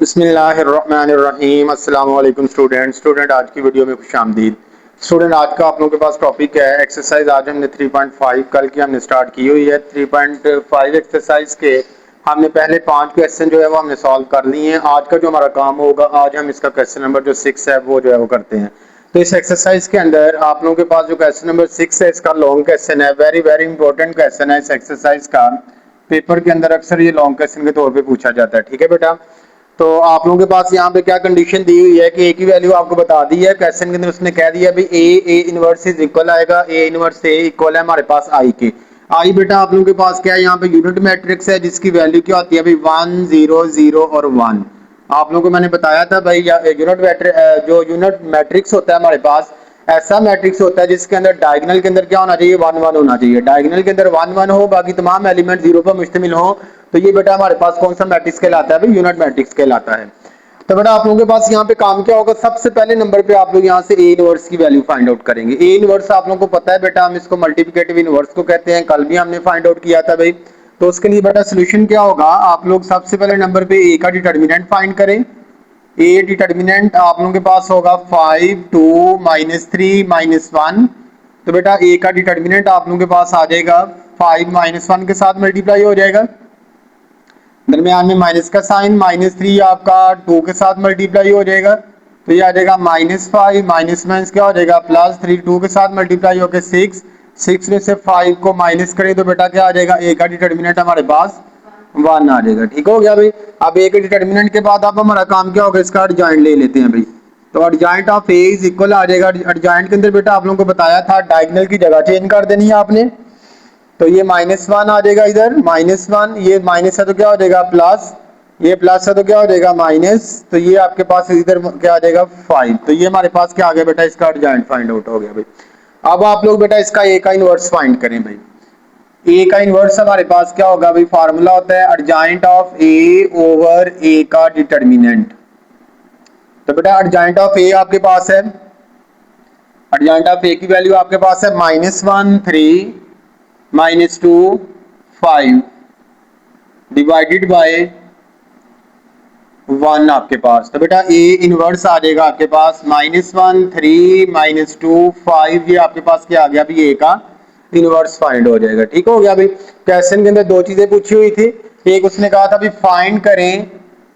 बिस्मिल्लाहिर्रहमानिर्रहीम। अस्सलाम वालेकुम स्टूडेंट आज की वीडियो में खुशामदीद। स्टूडेंट आज का आप लोगों के पास टॉपिक है एक्सरसाइज। आज हमने 3.5 कल की हमने स्टार्ट की हुई है। 3.5 एक्सरसाइज के हमने पहले 5 क्वेश्चन जो है वो हमने सॉल्व कर लिए हैं। आज का जो हमारा काम होगा, आज हम इसका क्वेश्चन नंबर जो 6 है वो जो है वो करते हैं। तो इस एक्सरसाइज के अंदर आप लोगों के पास जो क्वेश्चन नंबर 6 है, इसका लॉन्ग क्वेश्चन है। वेरी वेरी इंपॉर्टेंट क्वेश्चन है इस एक्सरसाइज का। पेपर के अंदर अक्सर ये लॉन्ग क्वेश्चन के तौर पे पूछा जाता है। ठीक है बेटा, तो आप लोगों के पास यहाँ पे क्या कंडीशन दी हुई है कि ए की वैल्यू आपको बता दी है क्वेश्चन के अंदर। उसने कह दिया भाई ए इनवर्स इज इक्वल आएगा, ए इनवर्स ए इक्वल है हमारे पास आई के। आई बेटा आप लोगों के पास क्या है, यहाँ पे यूनिट मैट्रिक्स है जिसकी वैल्यू क्या होती है भाई 1 0 0 और 1। आप लोगों को मैंने बताया था भाई यूनिट मैट्रिक्स, जो यूनिट मैट्रिक्स होता है हमारे पास ऐसा मैट्रिक्स होता है जिसके अंदर डायगोनल के अंदर क्या होना चाहिए, 1 1 होना चाहिए। डायगोनल के अंदर 1 1 हो, बाकी तमाम एलिमेंट 0 पर मुश्तमिल हो, तो ये बेटा हमारे पास कौन सा मैट्रिक्स कहलाता है भाई, यूनिट मैट्रिक्स कहलाता है। तो बेटा आप लोगों के पास यहाँ पे काम क्या होगा, सबसे पहले नंबर पे आप लोग यहाँ से ए इनवर्स की वैल्यू फाइंड आउट करेंगे। ए इनवर्स आप लोगों को पता है बेटा, हम इसको मल्टीप्लिकेटिव इनवर्स को कहते हैं, कल भी हमने फाइंड आउट किया था भाई। तो उसके लिए बेटा सोल्यूशन क्या होगा, आप लोग सबसे पहले नंबर पे ए का डिटर्मिनेंट फाइंड करें। ए डिटर्मिनेंट आप लोगों के पास होगा 5 2 -3 -1। तो बेटा ए का डिटर्मिनेंट आप लोगों के पास आ जाएगा 5 -1 के साथ मल्टीप्लाई हो जाएगा, दरमियान में माइनस का साइन, -3 आपका 2 के साथ मल्टीप्लाई हो जाएगा, तो ये आ जाएगा -5 माइनस माइनस क्या हो जाएगा +3, 2 के साथ मल्टीप्लाई होकर 6, 6 में से 5 को माइनस करें तो बेटा क्या आ जाएगा, ए का डिटर्मिनेंट हमारे पास 1 आ जाएगा। ठीक हो गया भाई। अब ए के डिटर्मिनेंट के बाद अब हमारा काम क्या होगा, इसका एडजॉइंट ले लेते हैं भाई। तो adjoint of A is equal आ जाएगा, एडजॉइंट के अंदर बेटा आप लोगों को बताया था डायगोनल की जगह चेंज कर देनी है आपने। तो ये -1 आ जाएगा इधर, -1, ये माइनस है तो क्या हो जाएगा प्लस, ये प्लस है तो क्या हो जाएगा माइनस, तो ये आपके पास इधर क्या आ जाएगा 5। तो ये हमारे पास क्या आ गया बेटा, इसका एडजॉइंट फाइंड आउट हो गया भाई। अब आप लोग बेटा इसका ए का इनवर्स फाइंड करें भाई। ए का इनवर्स हमारे पास क्या होगा भाई, फार्मूला होता है एडजॉइंट ऑफ ए ओवर ए का डिटर्मिनेंट। तो बेटा एडजॉइंट ऑफ ए आपके पास है, एडजॉइंट ऑफ ए की वैल्यू आपके पास है -1 3 -2 5 डिवाइडेड बाय 1 आपके पास। तो बेटा ए इनवर्स आ जाएगा आपके पास -1 3 -2 5, ये आपके पास क्या आ गया अभी, ए का इनवर्स फाइंड हो जाएगा। ठीक हो गया भाई। क्वेश्चन के अंदर दो चीजें पूछी हुई थी, एक उसने कहा था भी फाइंड करें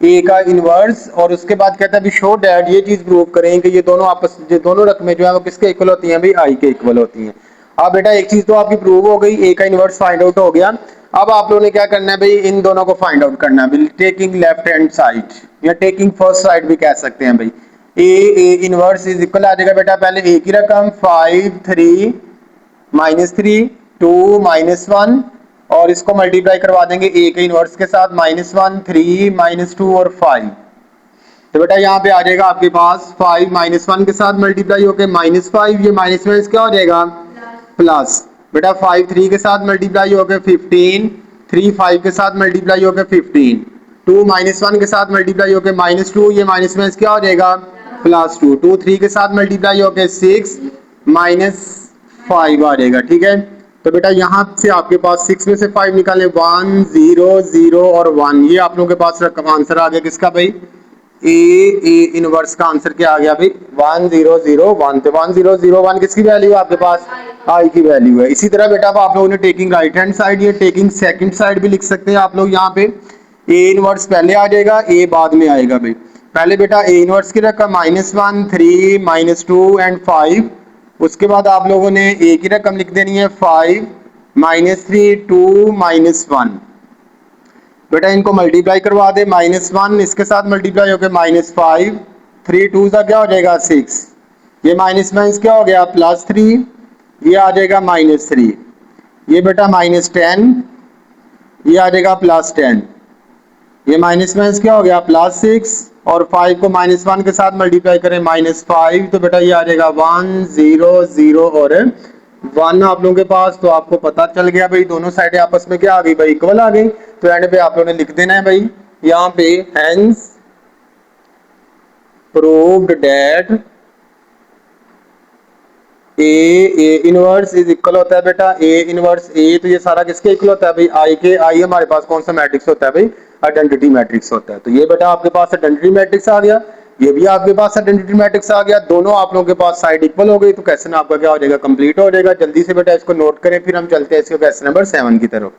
ए का इनवर्स, और उसके बाद कहता है भी शो डैट, ये चीज प्रूव करें कि ये दोनों आपस, ये दोनों रकमें जो है वो किसके इक्वल होती हैं भाई, आई के इक्वल होती हैं। अब बेटा एक चीज तो आपकी प्रूव हो गई, ए का इनवर्स फाइंड आउट हो गया। अब आप लोगों ने क्या करना है भाई, इन दोनों को फाइंड आउट करना है, टेकिंग लेफ्ट हैंड साइड या टेकिंग फर्स्ट साइड भी कह सकते हैं भाई। ए इनवर्स इज इक्वल आ जाएगा बेटा, पहले ए की रकम 5 3 -3 2 -1, और इसको मल्टीप्लाई करवा देंगे ए के इनवर्स के साथ, -1 3 -2 और 5। तो बेटा यहाँ पे आ जाएगा आपके पास 5 -1 के साथ मल्टीप्लाई होकर -5, ये माइनस माइनस क्या हो जाएगा प्लस, बेटा 5 3 के साथ मल्टीप्लाई होकर 15, 3 5 के साथ मल्टीप्लाई होकर 15, 2 -1 के साथ मल्टीप्लाई होकर -2, ये माइनस माइनस क्या हो जाएगा +2, 2 3 के साथ मल्टीप्लाई होकर 6 -5 आ जाएगा। ठीक है, तो बेटा यहाँ से आपके पास 6 में से 5 निकाले 1 0 0 और 1, ये आप लोगों के पास आंसर आ गया किसका भाई, ए इनवर्स का आंसर क्या आ गया भाई 1 0 0 1। तो 1 0 0 1 किसकी वैल्यू है आपके पास, आई की वैल्यू है। इसी तरह बेटा आप लोगों ने टेकिंग राइट हैंड साइड या टेकिंग सेकंड साइड भी लिख सकते हैं आप लोग। यहाँ पे ए इनवर्स पहले आ जाएगा, ए बाद में आएगा भाई। पहले बेटा ए इनवर्स की रकम -1 3 -2 एंड 5, उसके बाद आप लोगों ने ए की रकम लिख देनी है 5 -3 2 -1। बेटा इनको मल्टीप्लाई करवा दे, -1 इसके साथ मल्टीप्लाई होकर -5, 3 2 का क्या हो जाएगा 6, ये माइनस माइनस क्या हो गया +3, ये आ जाएगा -3, ये बेटा -10, ये आ जाएगा +10, ये माइनस माइनस क्या हो गया +6, और 5 को -1 के साथ मल्टीप्लाई करें -5, तो बेटा ये आ जाएगा 1 0 0 और 1 आप लोगों के पास। तो आपको पता चल गया भाई दोनों साइडें आपस में क्या आ गई भाई, इक्वल आ गई। तो एंड पे आप लोगों ने लिख देना है भाई यहाँ पे, hence proved that A inverse is equal होता है बेटा, ए इनवर्स ए, तो ये सारा किसके इक्वल होता है भाई, आई के। आई हमारे पास कौन सा मैट्रिक्स होता है भाई, आइडेंटिटी मैट्रिक्स होता है। तो ये बेटा आपके पास आइडेंटिटी मैट्रिक्स आ गया, ये भी आपके पास आइडेंटिटी मैट्रिक्स आ गया, दोनों आप लोगों के पास साइड इक्वल हो गई, तो क्वेश्चन आपका क्या हो जाएगा, कंप्लीट हो जाएगा। जल्दी से बेटा इसको नोट करें, फिर हम चलते हैं इसके क्वेश्चन नंबर 7 की तरफ।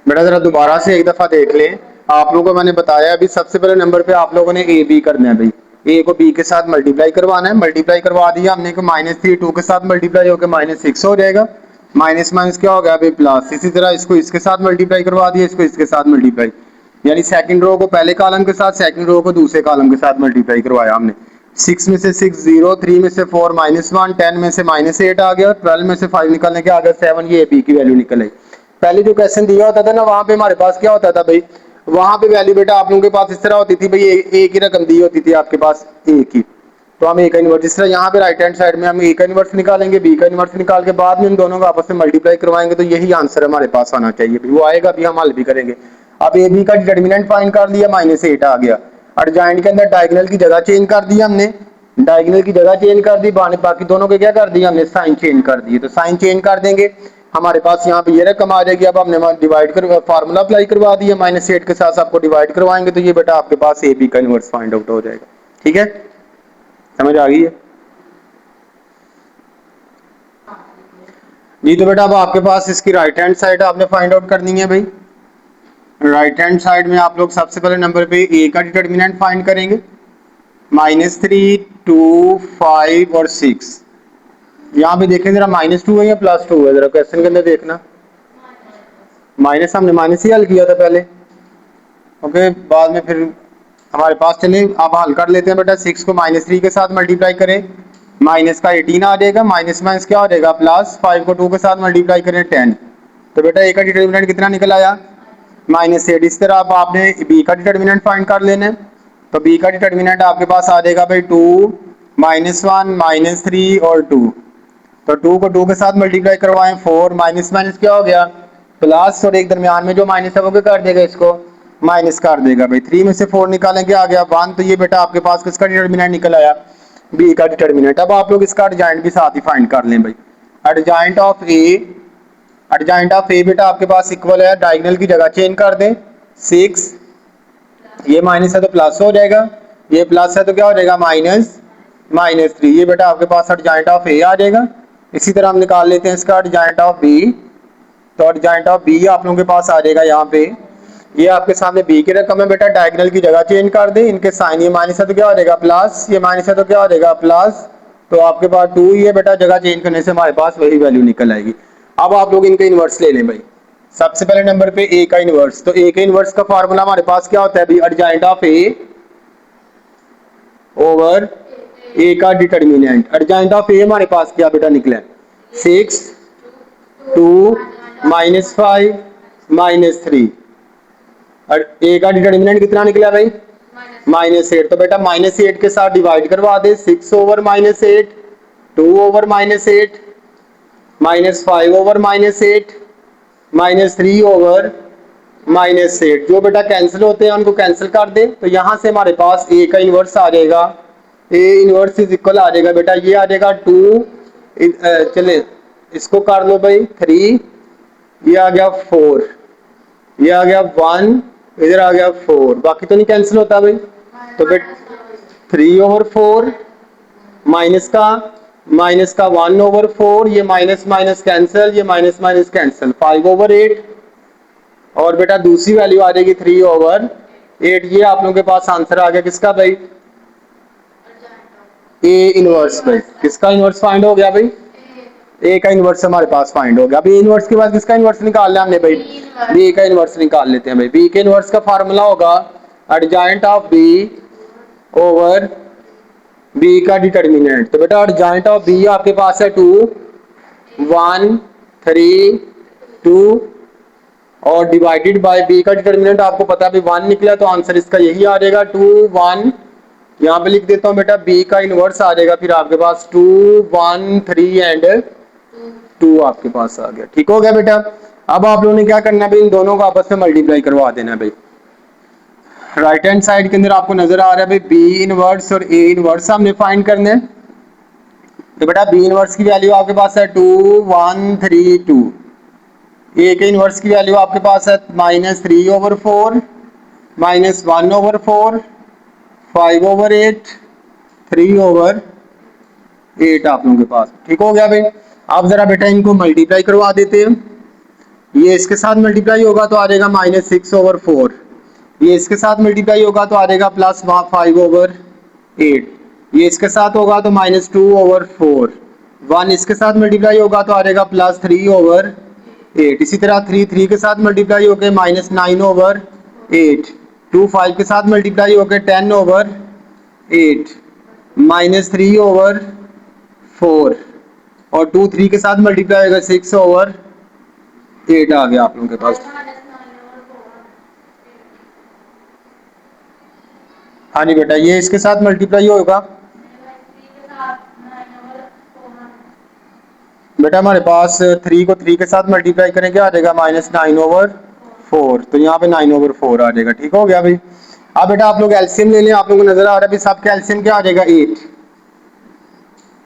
बेटा जरा दोबारा से एक दफा देख लें। आप लोगों को मैंने बताया अभी सबसे पहले नंबर पे आप लोगों ने ए बी करना है भाई। ए को बी के साथ मल्टीप्लाई करवाना है, मल्टीप्लाई करवा दिया हमने को -3 2 के साथ मल्टीप्लाई होकर -6 हो जाएगा। माइनस माइनस क्या हो गया भाई प्लस। इसी तरह इसको इसके साथ मल्टीप्लाई करवा दिया, इसको इसके साथ मल्टीप्लाई, यानी सेकंड रो को पहले कॉलम के साथ, सेकंड रो को दूसरे कॉलम के साथ मल्टीप्लाई करवाया हमने। 6 में से 6 0, 3 में से 4 -1, 10 में से -8 आ गया, 12 में से 5 निकलने के आ गया 7, ये बी की वैल्यू निकल आई। पहले जो क्वेश्चन दिया होता था ना वहां पे हमारे पास क्या होता था भाई, वहां पे वैल्यू बेटा आप लोगों के पास इस तरह होती थी भाई, एक ही रकम दी होती थी आपके पास एक ही, तो हम ए का इनवर्स, जिस तरह यहाँ पे राइट हैंड साइड में हम ए का इनवर्स निकालेंगे, बी का इनवर्स निकाल के बाद में इन दोनों को आपस में मल्टीप्लाई करवाएंगे, तो यही आंसर हमारे पास आना चाहिए भाई, वो आएगा भी, हम हल भी करेंगे। अब ए बी का डिटर्मिनेंट फाइंड कर लिया, -8 आ गया। अर्जाइंट के अंदर डायगोनल की जगह चेंज कर दिया हमने, डायगोनल की जगह चेंज कर दी, बाकी दोनों के क्या कर दिया हमने, साइन चेंज कर दिए। तो साइन चेंज कर देंगे, हमारे पास यहाँ पे ये रकम आ जाएगी। अब हमने डिवाइड कर फार्मूला अप्लाई करवा दिया, -8 के साथ आपको डिवाइड करवाएंगे, तो ये बेटा आपके पास ए बी का इनवर्स फाइंड आउट हो जाएगा। ठीक है, समझ आ गई है जी। तो बेटा अब आपके पास इसकी राइट हैंड साइड आपने फाइंड आउट करनी है भाई। राइट हैंड साइड में आप लोग सबसे पहले नंबर पे ए का डिटर्मिनेंट फाइंड करेंगे, -3 2 5 और 6। यहाँ पे देखें जरा, -2 है या +2 है, जरा क्वेश्चन के अंदर देखना। माइनस, हमने माइनस ही हल किया था पहले, ओके, बाद में फिर हमारे पास चले, अब हल कर लेते हैं बेटा। 6 को -3 के साथ मल्टीप्लाई करें, माइनस का 18 आ जाएगा, माइनस माइनस क्या हो जाएगा प्लस, 5 को 2 के साथ मल्टीप्लाई करें 10, तो बेटा ए का डिटर्मिनेंट कितना निकल आया, -8। इस तरह अब आपने बी का डिटर्मिनेंट फाइंड कर लेना है, तो बी का डिटर्मिनेंट आपके पास आ जाएगा भाई 2 -1 -3 और 2, तो 2 को 2 के साथ मल्टीप्लाई करवाएं, 4 माइनस माइनस क्या हो गया प्लस, और एक दरमियान में जो माइनस है वो क्या कर देगा, इसको माइनस कर देगा भाई। 3 में से 4 निकालेंगे आ गया 1, तो ये बेटा आपके पास किसका डिटर्मिनेंट निकल आया, बी का डिटर्मिनेंट। अब आप लोग इसका एडजॉइंट भी साथ ही फाइंड कर लें भाई। Adjoint of A, adjoint of A बेटा आपके पास इक्वल है, डायगोनल की जगह चेंज कर दें, 6, ये माइनस है तो प्लस हो जाएगा, ये प्लस है तो क्या हो जाएगा -3, ये बेटा आपके पास एडजॉइंट ऑफ ए आ जाएगा। इसी तरह हम निकाल लेते हैं इसका एडजॉइंट ऑफ बी, तो एडजॉइंट ऑफ बी आप लोगों के पास आ जाएगा यहाँ पे, ये आपके सामने बी की रकम है बेटा, डायगोनल की जगह चेंज कर दें, इनके साइन, ये माइनस है तो क्या हो जाएगा प्लस, ये माइनस है तो क्या हो जाएगा प्लस, तो आपके पास 2 ही है बेटा, जगह चेंज करने से हमारे पास वही वैल्यू निकल आएगी। अब आप लोग इनके इनवर्स ले लें भाई। सबसे पहले नंबर पे ए का इनवर्स, तो ए के इनवर्स का फार्मूला हमारे पास क्या होता है भाई, एडजॉइंट ऑफ ए ओवर ए का डिटर्मिनेंट। एडजॉइंट ऑफ ए हमारे पास क्या बेटा निकला है, 6 2 -5 -3, और ए का डिटर्मिनेंट कितना निकला भाई, -8, तो बेटा -8 के साथ डिवाइड करवा दे, 6 ओवर -8, 2 ओवर -8, -5 ओवर -8, -3 ओवर -8, जो बेटा कैंसिल होते हैं उनको कैंसिल कर दे, तो यहां से हमारे पास ए का इनवर्स आ जाएगा, ए इनवर्स इज इक्वल आ जाएगा बेटा, ये आ जाएगा 2, चले इसको कर लो भाई 3, ये आ गया 4, ये आ गया 1, इधर आ गया 4, बाकी तो नहीं कैंसिल होता भाई, तो बेटा 3 ओवर 4, माइनस का 1 ओवर 4, ये माइनस माइनस कैंसिल, ये माइनस माइनस कैंसिल, 5 ओवर 8, और बेटा दूसरी वैल्यू आ जाएगी 3 ओवर 8। ये आप लोगों के पास आंसर आ गया किसका भाई, ए इनवर्स भाई। किसका इनवर्स फाइंड हो गया भाई, ए का इनवर्स हमारे पास फाइंड हो गया। अभी इनवर्स के बाद किसका इनवर्स निकाल लिया हमने भाई, बी का इनवर्स निकाल लेते हैं भाई। बी के इनवर्स का फार्मूला होगा adjoint of B over B का डिटर्मिनेंट, तो बेटा एडजॉइंट ऑफ बी आपके पास है 2 1 3 2, और डिवाइडेड बाय बी का डिटर्मिनेंट आपको पता है 1 निकला, तो आंसर इसका यही आ जाएगा 2 1, यहाँ पे लिख देता हूँ बेटा, बी का इनवर्स आ जाएगा फिर आपके पास 2 1 3 एंड 2 आपके पास आ गया। ठीक हो गया बेटा। अब आप लोगों ने क्या करना है भाई, इन दोनों को आपस में मल्टीप्लाई करवा देना है भाई। राइट हैंड साइड के अंदर आपको नजर आ रहा है भाई बी इनवर्स और ए इनवर्स हमने फाइंड करने हैं, तो बेटा बी इनवर्स की वैल्यू आपके पास है 2 1 3 2, ए के इनवर्स की वैल्यू आपके पास है -3 ओवर 4, -1 ओवर 4, 5 ओवर 8, 3 ओवर 8 आप लोगों के पास। ठीक हो गया भाई। आप जरा बेटा इनको मल्टीप्लाई करवा देते हैं, ये इसके साथ मल्टीप्लाई होगा तो आ जाएगा -6/4। ये इसके साथ मल्टीप्लाई होगा तो आ जाएगा +5/8। ये इसके साथ होगा तो -2/4। 1 इसके साथ मल्टीप्लाई होगा तो आ जाएगा +3/8। इसी तरह 3 3 के साथ मल्टीप्लाई होकर -9/8। 2 5 के साथ मल्टीप्लाई होकर 10/8 -3/4। और 2 3 के साथ मल्टीप्लाई होगा 6/8 आ गया आप लोगों के पास। हाँ जी बेटा, ये इसके साथ मल्टीप्लाई होगा बेटा हमारे पास 3 को 3 के साथ मल्टीप्लाई करेंगे आ जाएगा -9/4। तो यहाँ पे 9/4 आ जाएगा। ठीक हो गया भाई। अब बेटा आप लोग एलसीएम ले लें। आप लोगों को नजर आ रहा है भाई सबका एलसीएम क्या आ जाएगा 8।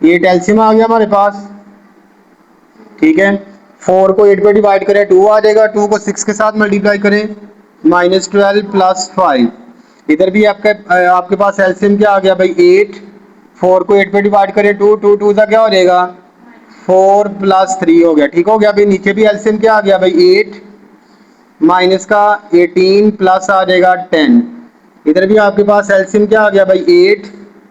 8 एलसीएम आ गया हमारे पास। ठीक है, 4 को 8 पे डिवाइड करें 2 आ जाएगा। 2 को 6 के साथ मल्टीप्लाई करें -12 + 5। इधर भी आपके पास एलसीएम क्या आ गया भाई 8। 4 को 8 पे डिवाइड करें 2 2 2 का क्या हो जाएगा 4 + 3 हो गया। ठीक हो गया भाई। नीचे भी एलसीएम क्या आ गया भाई 8 माइनस का 18 प्लस आ जाएगा 10। इधर भी आपके पास एलसीएम क्या आ गया भाई 8।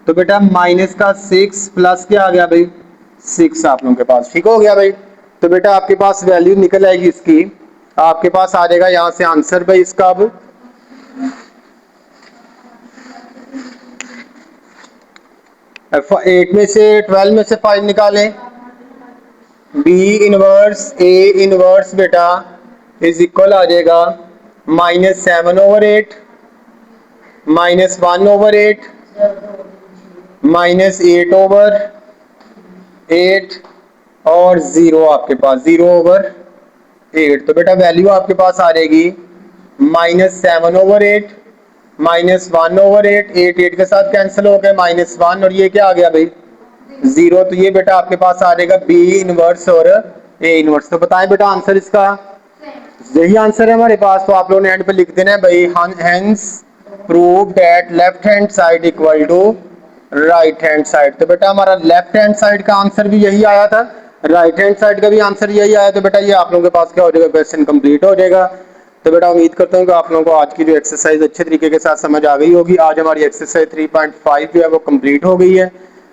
तो बेटा माइनस का 6 प्लस क्या आ गया भाई 6 आप लोगों के पास। ठीक हो गया भाई। तो बेटा आपके पास वैल्यू निकल आएगी इसकी। आपके पास आ जाएगा यहाँ से आंसर भाई इसका। अब 8 में से 12 में से 5 निकालें। B इनवर्स A इनवर्स बेटा इज इक्वल आ जाएगा -7/8 -1/8 -8/8 और 0 आपके पास 0/8। तो बेटा वैल्यू आपके पास आ जाएगी -7/8 -1/8। 8 8 के साथ कैंसिल हो गए -1 और ये क्या आ गया भाई 0। तो ये बेटा आपके पास आ जाएगा B इनवर्स और A इनवर्स। तो बताएं बेटा आंसर इसका यही आंसर है हमारे पास। तो आप लोगों ने एंड पे लिख देना है भाई hence prove that left hand side equal to right hand side. तो बेटा हमारा लेफ्ट हैंड साइड का आंसर भी यही आया था, राइट हैंड साइड का भी आंसर यही आया। तो बेटा ये आप लोगों के पास क्या हो जाएगा क्वेश्चन कंप्लीट हो जाएगा। तो बेटा उम्मीद करता हूँ कि आप लोगों को आज की जो एक्सरसाइज अच्छे तरीके के साथ समझ आ गई होगी। आज हमारी एक्सरसाइज 3.5 जो है वो कंप्लीट हो गई है।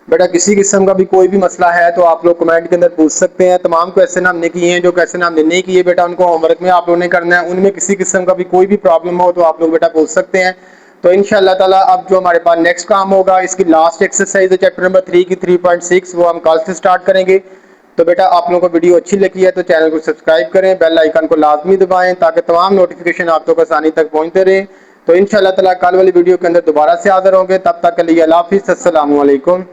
बेटा किसी किस्म का भी कोई भी मसला है तो आप लोग कमेंट के अंदर पूछ सकते हैं। तमाम क्वेश्चन हमने किए हैं, जो क्वेश्चन हमने नहीं किए बेटा उनको होमवर्क में आप लोगों ने करना है। उनमें किसी किस्म का भी कोई भी प्रॉब्लम हो तो आप लोग बेटा पूछ सकते हैं। तो इंशाल्लाह ताला अब जो हमारे पास नेक्स्ट काम होगा, इसकी लास्ट एक्सरसाइज है चैप्टर नंबर 3 की 3.6, वो हम कल से स्टार्ट करेंगे। तो बेटा आप लोगों को वीडियो अच्छी लगी है तो चैनल को सब्सक्राइब करें, बेल आइकन को लाजमी दबाएं ताकि तमाम नोटिफिकेशन आप लोगों को आसानी तक पहुंचते रहे। तो इंशाल्लाह ताला कल वाली वीडियो के अंदर दोबारा से हाजिर होंगे। तब तक के लिए अल्लाह हाफिज़, अस्सलामु अलैकुम।